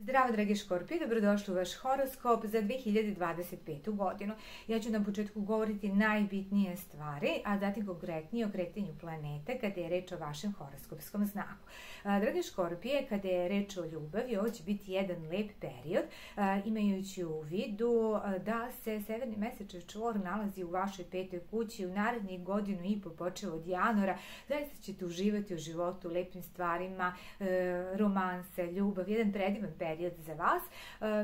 Zdravo, dragi Škorpije, dobrodošli u vaš horoskop za 2025. godinu. Ja ću na početku govoriti najbitnije stvari, a zatim konkretnije o kretanju planete kada je reč o vašem horoskopskom znaku. Dragi Škorpije, kada je reč o ljubavi, ovo će biti jedan lep period, imajući u vidu da se severni mesečev čvor nalazi u vašoj petoj kući u narednih godinu i po počeo od januara. Zaista ćete uživati u životu, lepim stvarima, romanse, ljubav, jedan predivan period za vas.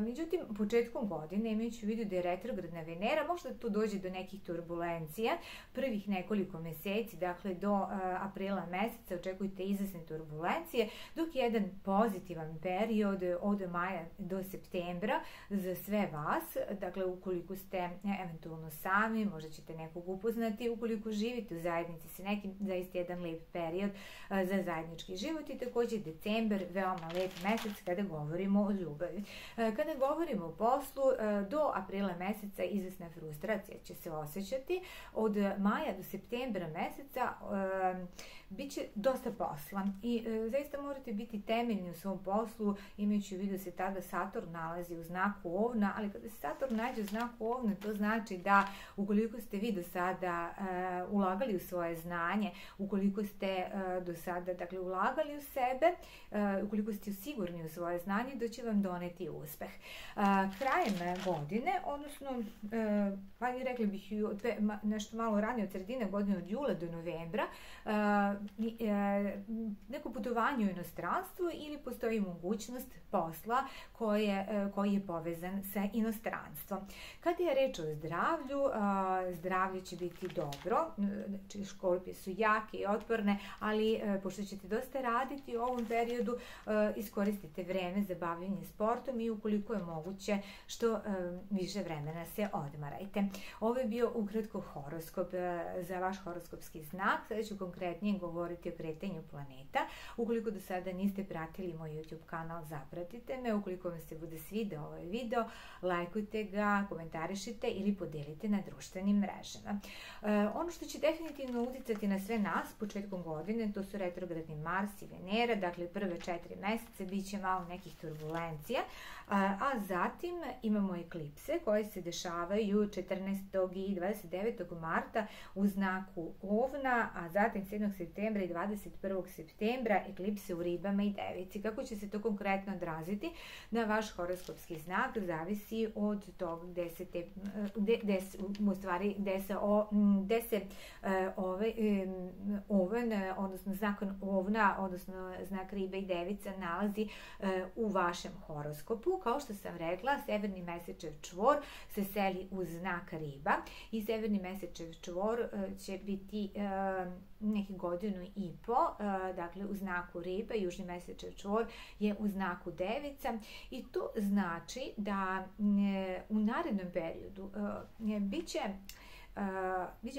Međutim, početkom godine, imajući u vidu da je retrogradna Venera, možda tu dođe do nekih turbulencija. Prvih nekoliko meseci, dakle do aprila meseca, očekujte izvesne turbulencije, dok je jedan pozitivan period od maja do septembra za sve vas. Dakle, ukoliko ste eventualno sami, možda ćete nekog upoznati, ukoliko živite u zajednici sa nekim, zaista jedan lep period za zajednički život. I također decembar, veoma lep mesec kada govorimo o ljubavi. Kada govorimo o poslu, do aprila meseca izvesna frustracija će se osjećati. Od maja do septembra meseca bit će dosta posla i zaista morate biti temeljni u svom poslu, imajući u vidu se tada Saturn nalazi u znaku Ovna, ali kada se Saturn nađe u znaku Ovna, to znači da ukoliko ste vi do sada ulagali u svoje znanje, ukoliko ste do sada ulagali u sebe, ukoliko ste sigurni u svoje znanje, da će vam doneti uspeh. Krajem godine, odnosno, rekli bih nešto malo ranije od sredine godine, od jula do novembra, neko putovanje u inostranstvu ili postoji mogućnost posla koji je povezan sa inostranstvom. Kada je reč o zdravlju, zdravlje će biti dobro, znači Škorpije su jake i otporne, ali pošto ćete dosta raditi u ovom periodu, iskoristite vreme za bavljenje sportom i ukoliko je moguće što više vremena se odmarajte. Ovo je bio ukratko horoskop za vaš horoskopski znak. Sada ću konkretnije govoriti o kretanju planeta. Ukoliko do sada niste pratili moj YouTube kanal, zapratite me. Ukoliko vam se bude svideo ovaj video, lajkujte ga, komentarišite ili podelite na društvenim mrežama. Ono što će definitivno uticati na sve nas početkom godine, to su retrogradni Mars i Venera, dakle prve 4 meseca bit će malo nekih turbulencija, a zatim imamo eklipse koje se dešavaju 14. i 29. marta u znaku Ovna, a zatim 7. septembra i 21. septembra eklipse u Ribama i Devici. Kako će se to konkretno odraziti na vaš horoskopski znak, zavisi od toga gde se Oven, odnosno znak Ovna, odnosno znak Riba i Devica nalazi u vašem horoskopu. Kao što sam rekla, severni mesečev čvor se seli u znak Riba i severni mesečev čvor će biti neki godinu i po, dakle u znaku Riba, južni mesečev čvor je u znaku Devica i to znači da u narednom periodu biće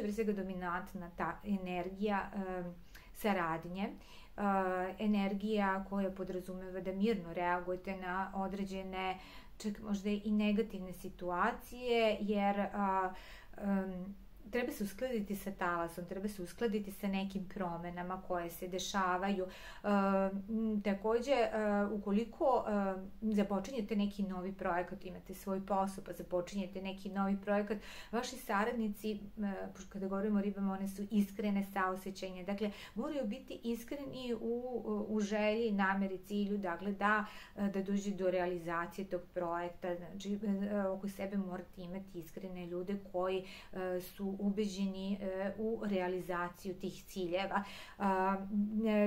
pre svega dominantna ta energija saradnje, energija koja podrazumeva da mirno reagujete na određene, čak možda i negativne situacije, jer treba se uskladiti sa talasom, treba se uskladiti sa nekim promenama koje se dešavaju. Takođe, ukoliko započinjete neki novi projekat, imate svoj posao, pa započinjete neki novi projekat, vaši saradnici, kada govorimo o ribama, one su iskrene saosećajne, dakle, moraju biti iskreni u želji, nameri, cilju, dakle, da dođe do realizacije tog projekta. Znači, oko sebe morate imati iskrene ljude koji su ubeđeni u realizaciju tih ciljeva.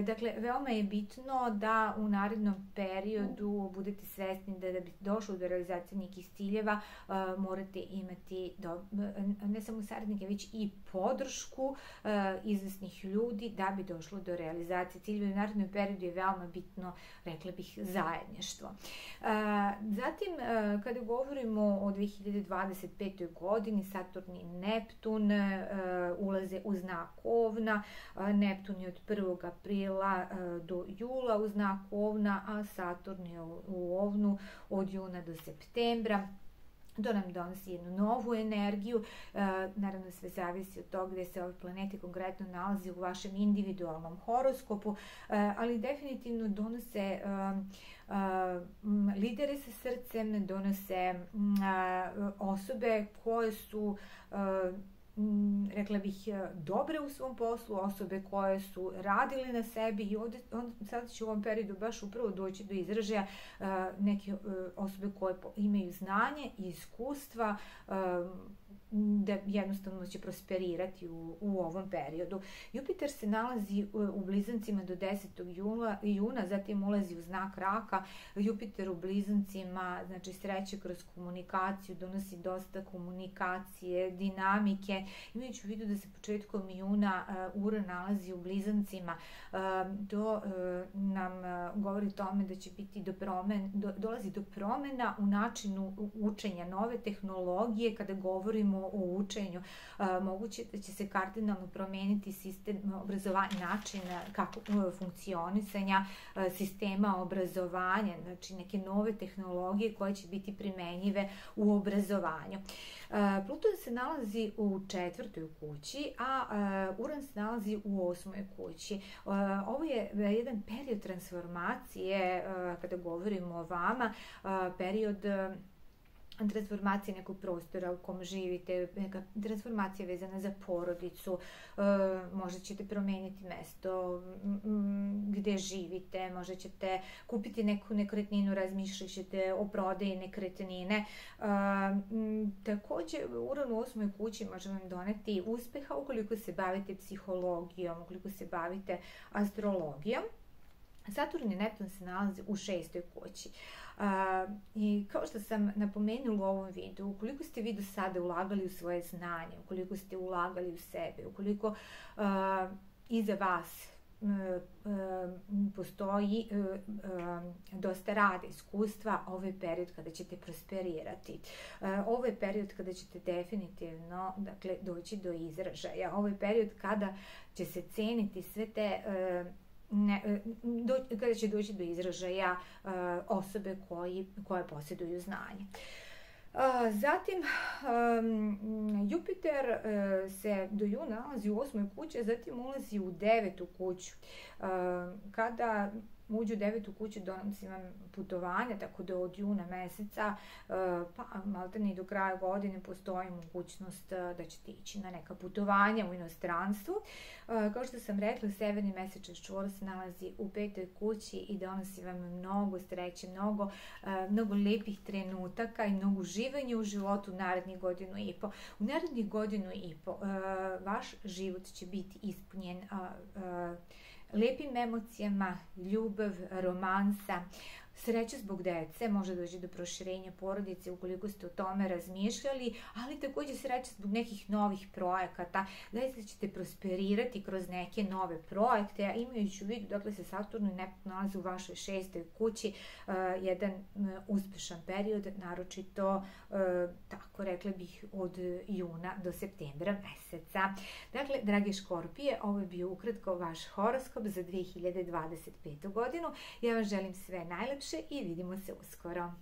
Dakle, veoma je bitno da u narednom periodu budete svesni da bi došlo do realizacije nekih ciljeva, morate imati ne samo saradnike, već i podršku izvesnih ljudi da bi došlo do realizacije ciljeva. U narednom periodu je veoma bitno, rekla bih, zajedništvo. Zatim, kada govorimo o 2025. godini, Saturn i Neptun ulaze u znak Ovna. Neptun je od 1. aprila do jula u znaku Ovna, a Saturn je u Ovnu od juna do septembra. To nam donosi jednu novu energiju, naravno sve zavisi od toga gde se ove planete konkretno nalazi u vašem individualnom horoskopu, ali definitivno donose lidere sa srcem, donose osobe koje su rekla bih dobre u svom poslu, osobe koje su radile na sebi i sad će u ovom periodu baš upravo doći do izražaja neke osobe koje imaju znanje i iskustva da jednostavno će prosperirati u ovom periodu. Jupiter se nalazi u blizancima do 10. juna, zatim ulazi u znak raka. Jupiter u blizancima, znači sreće kroz komunikaciju, donosi dosta komunikacije, dinamike. Imajući u vidu da se početkom juna Uran nalazi u blizancima, to nam govori o tome da će biti dolazi do promena u načinu učenja, nove tehnologije kada govorimo o učenju. Moguće da će se kardinalno promeniti sistem obrazovanja, način kako funkcionisanja sistema obrazovanja, znači neke nove tehnologije koje će biti primenjive u obrazovanju. Pluton se nalazi u 4. kući, a Uran se nalazi u 8. kući. Ovo je jedan period transformacije, kada govorimo o vama, period transformacije nekog prostora u kom živite, neka transformacija vezana za porodicu, možda ćete promeniti mesto gde živite, možda ćete kupiti neku nekretninu, razmišljat ćete o prodaji nekretnine. Takođe, Uran u 8. kući može vam doneti uspeha ukoliko se bavite psihologijom, ukoliko se bavite astrologijom. Saturn i Neptun se nalaze u 6. kući. I kao što sam napomenula u ovom videu, ukoliko ste vi do sada ulagali u svoje znanje, ukoliko ste ulagali u sebe, ukoliko iza vas postoji dosta rada, iskustva, ovo je period kada ćete prosperirati. Ovo je period kada ćete definitivno, dakle, doći do izražaja. Ovo je period kada će se ceniti sve te kada će doći do izražaja osobe koje posjeduju znanje. Zatim, Jupiter se do juna nalazi u 8. kući, zatim ulazi u 9. kuću. Kada uđu u 9. kuću donosi vam putovanja, tako da od juna meseca pa maltene i do kraja godine postoji mogućnost da ćete ići na neka putovanja u inostranstvu. Kao što sam rekla, severni mesečev čvor se nalazi u 5. kući i donosi vam mnogo sreće, mnogo lepih trenutaka i mnogo uživanja u životu u narednih godinu i po. U narednih godinu i po vaš život će biti ispunjen lepim emocijama, ljubav, romansa, sreća zbog dece, može doći do proširenja porodice ukoliko ste o tome razmišljali, ali takođe sreća zbog nekih novih projekata, da ćete prosperirati kroz neke nove projekte, a imajući u vidu, dakle, se Saturn i Neptun nalaze u vašoj 6. kući, jedan uspešan period, naročito, tako rekla bih, od juna do septembra meseca. Dakle, dragi Škorpije, ovo je bio ukratko vaš horoskop za 2025. godinu. Ja vam želim sve najlepše i vidimo se uskoro.